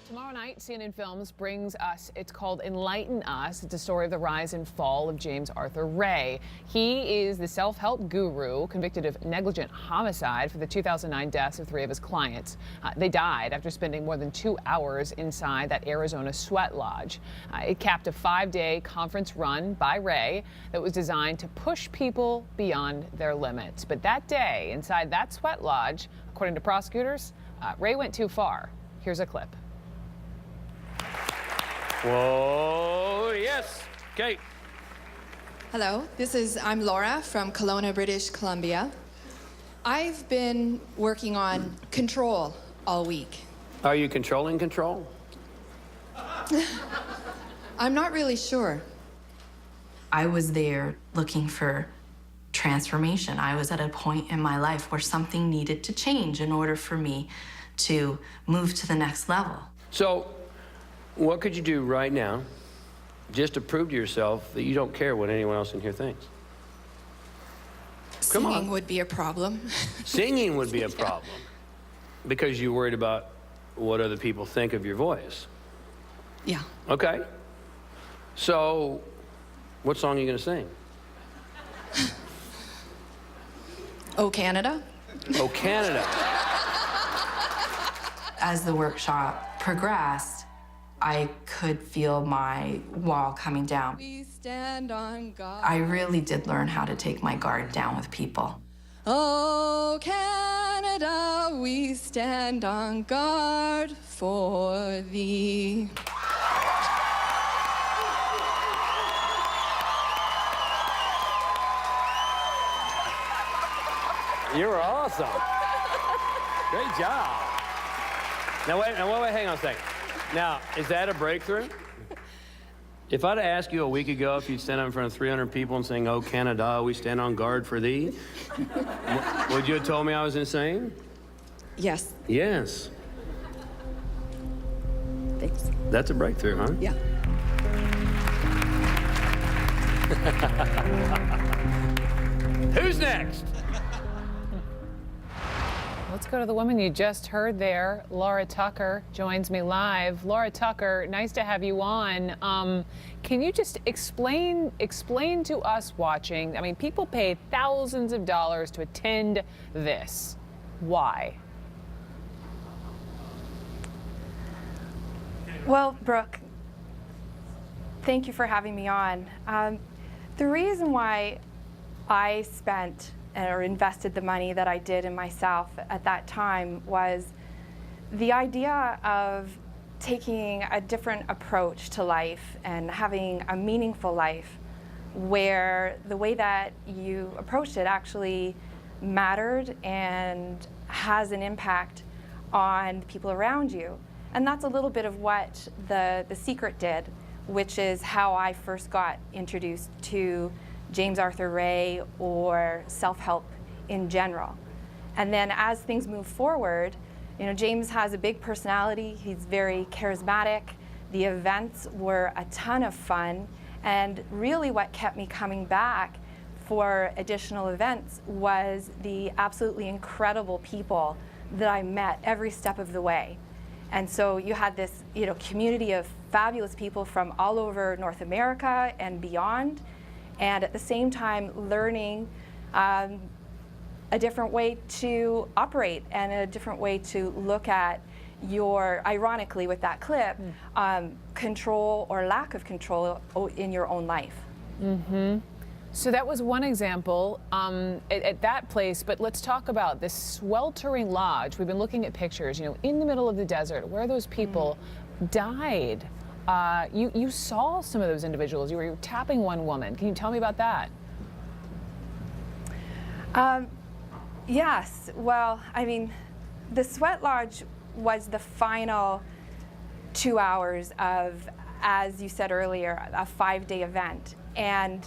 Tomorrow night, CNN Films brings us, it's called Enlighten Us. It's a story of the rise and fall of James Arthur Ray. He is the self-help guru convicted of negligent homicide for the 2009 deaths of 3 of his clients. They died after spending more than 2 hours inside that Arizona sweat lodge. It capped a 5-day conference run by Ray that was designed to push people beyond their limits. But that day, inside that sweat lodge, according to prosecutors, Ray went too far. Here's a clip. Whoa, yes. Kate. Hello, I'm Laura from Kelowna, British Columbia. I've been working on control all week. Are you controlling control? I'm not really sure. I was there looking for transformation. I was at a point in my life where something needed to change in order for me to move to the next level. So, what could you do right now just to prove to yourself that you don't care what anyone else in here thinks? Come on. Singing would be a problem. Singing would be a problem because you're worried about what other people think of your voice. Yeah. Okay. So, what song are you going to sing? Oh, Canada? Oh, Canada. As the workshop progressed, I could feel my wall coming down. We stand on guard. I really did learn how to take my guard down with people. Oh, Canada, we stand on guard for thee. You were awesome. Great job. Now wait, hang on a second. Now, is that a breakthrough? If I'd asked you a week ago if you'd stand up in front of 300 people and sing, "Oh, Canada, we stand on guard for thee," would you have told me I was insane? Yes. Yes. Thanks. That's a breakthrough, huh? Yeah. Who's next? Let's go to the woman you just heard there. Laura Tucker joins me live. Laura Tucker, nice to have you on. Can you just explain to us watching? I mean, people pay thousands of dollars to attend this. Why? Well, Brooke, thank you for having me on. The reason why I spent or invested the money that I did in myself at that time was the idea of taking a different approach to life and having a meaningful life where the way that you approached it actually mattered and has an impact on the people around you. And that's a little bit of what the Secret did, which is how I first got introduced to James Arthur Ray or self-help in general. And then as things move forward, you know, James has a big personality, he's very charismatic, the events were a ton of fun, and really what kept me coming back for additional events was the absolutely incredible people that I met every step of the way. And so you had this, you know, community of fabulous people from all over North America and beyond, and at the same time learning a different way to operate and a different way to look at your, ironically with that clip, control or lack of control in your own life. Mm-hmm. So that was one example at that place, but let's talk about this sweltering lodge. We've been looking at pictures, you know, in the middle of the desert where those people died. You saw some of those individuals. You were tapping one woman. Can you tell me about that? Yes. Well, I mean, the sweat lodge was the final 2 hours of, as you said earlier, a 5-day event. And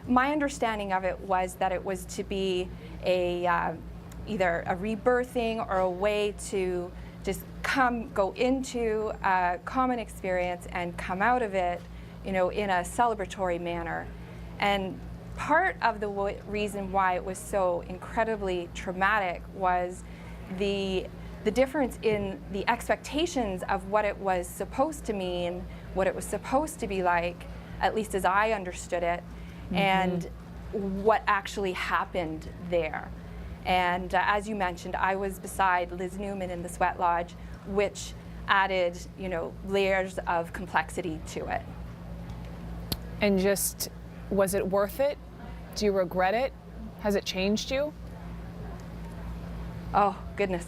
my understanding of it was that it was to be a either a rebirthing or a way to just go into a common experience and come out of it, you know, in a celebratory manner. And part of the reason why it was so incredibly traumatic was the the difference in the expectations of what it was supposed to mean, what it was supposed to be like, at least as I understood it, and what actually happened there. And as you mentioned, I was beside Liz Newman in the Sweat Lodge, which added, layers of complexity to it. And just, was it worth it? Do you regret it? Has it changed you? Oh, goodness.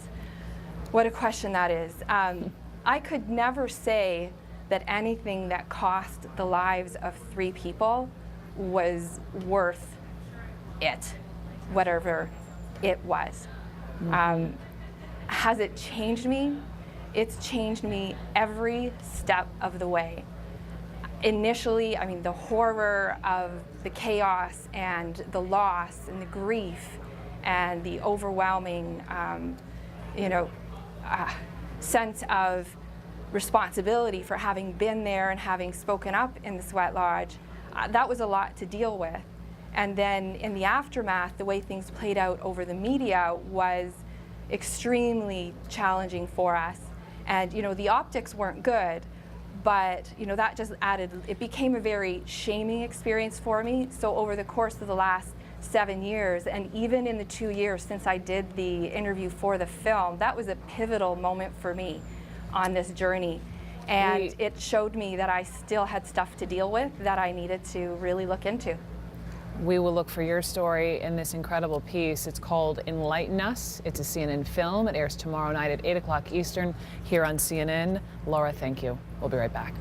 What a question that is. I could never say that anything that cost the lives of 3 people was worth it, whatever it was. Has it changed me? It's changed me every step of the way. Initially, the horror of the chaos and the loss and the grief and the overwhelming, sense of responsibility for having been there and having spoken up in the Sweat Lodge, that was a lot to deal with. And then in the aftermath, the way things played out over the media was extremely challenging for us. And the optics weren't good, but that just added, it became a very shaming experience for me. So over the course of the last 7 years, and even in the 2 years since I did the interview for the film, that was a pivotal moment for me on this journey. And it showed me that I still had stuff to deal with that I needed to really look into. We will look for your story in this incredible piece. It's called Enlighten Us. It's a CNN film. It airs tomorrow night at 8 o'clock Eastern here on CNN. Laura, thank you. We'll be right back.